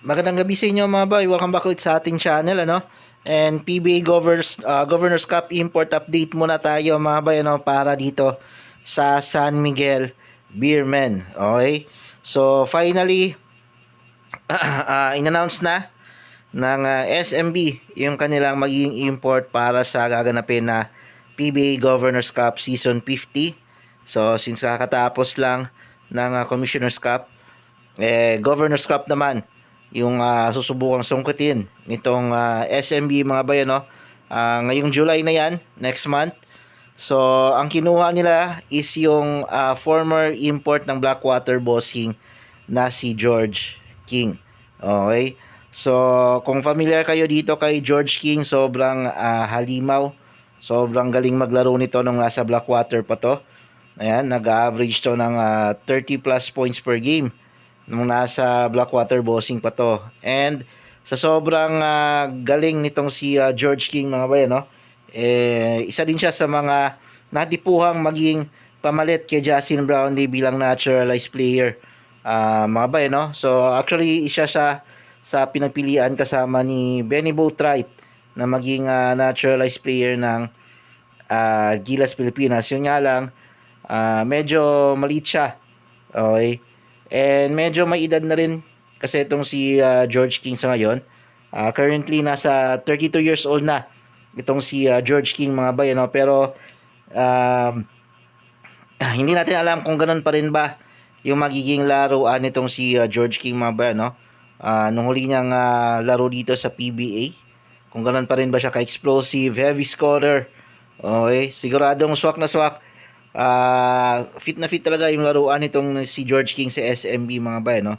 Magandang gabi sa inyo mga boy. Welcome back ulit sa ating channel, ano? And PBA Governors Cup import update muna tayo mga boy, ano, para dito sa San Miguel Beermen. Okay? So finally in-announce na ng SMB yung kanilang magiging import para sa gaganapin na PBA Governors Cup Season 50. So since kakatapos lang ng Commissioner's Cup, Governors Cup naman yung susubukang sungkitin nitong SMB mga bayan, no? Ngayong July na yan, next month. So ang kinuha nila is yung former import ng Blackwater Bossing na si George King. Okay? So kung familiar kayo dito kay George King, sobrang halimaw. Sobrang galing maglaro nito nung nasa Blackwater pa to. Ayan, nag-average to ng 30 plus points per game nung nasa Blackwater Bossing pa to. And sa sobrang galing nitong si George King mga bayan, no? Isa din siya sa mga natipuhang maging pamalit kay Justin Brownlee bilang naturalized player. Mga bayan, no? So actually isa siya sa pinagpilian kasama ni Benny Boatwright na maging naturalized player ng Gilas Pilipinas. Yun nga lang, medyo maliit siya. Okay? And medyo may edad na rin kasi itong si George King sa ngayon. Currently nasa 32 years old na itong si George King mga bayan, no? Pero hindi natin alam kung ganun pa rin ba yung magiging laruan nitong si George King mga bayan, no? Nung huli niyang laro dito sa PBA, kung ganun pa rin ba siya ka-explosive, heavy scorer. Okay, siguradong swak na swak. Fit na fit talaga yung laruan nitong si George King sa SMB mga bayan, no?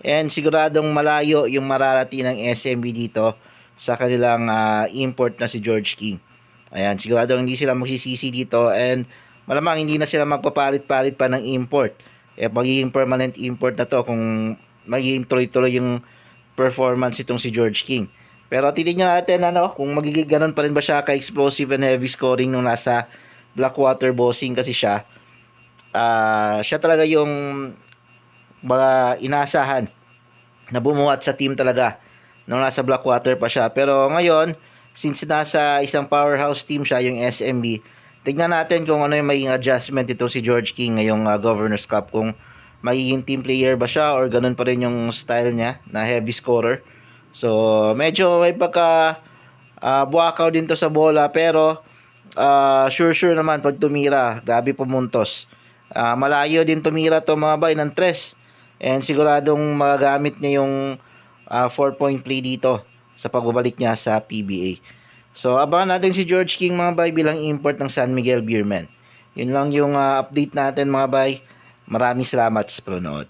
And siguradong malayo yung mararating ng SMB dito sa kanilang import na si George King. Ayan, siguradong hindi sila magsisisi dito and malamang hindi na sila magpapalit-palit pa ng import. Magiging permanent import na to kung magiging tuloy-tuloy yung performance itong si George King. Pero titignan natin kung magiging ganun pa rin ba siya ka-explosive and heavy scoring nung nasa Blackwater Bossing kasi siya. Siya talaga yung mga inaasahan na bumuhat sa team talaga nung nasa Blackwater pa siya. Pero ngayon, since nasa isang powerhouse team siya, yung SMB, tignan natin kung ano yung magiging adjustment ito si George King ngayong Governors Cup. Kung magiging team player ba siya or ganun pa rin yung style niya na heavy scorer. So, medyo may pagka buwakaw din to sa bola pero sure naman pag tumira, grabe pumuntos. Malayo din tumira to mga bay ng 3 and siguradong magagamit niya yung 4-point play dito sa pagbabalik niya sa PBA. So abangan natin si George King mga bay bilang import ng San Miguel Beermen. Yun lang yung update natin mga bay. Maraming salamat sa panonood.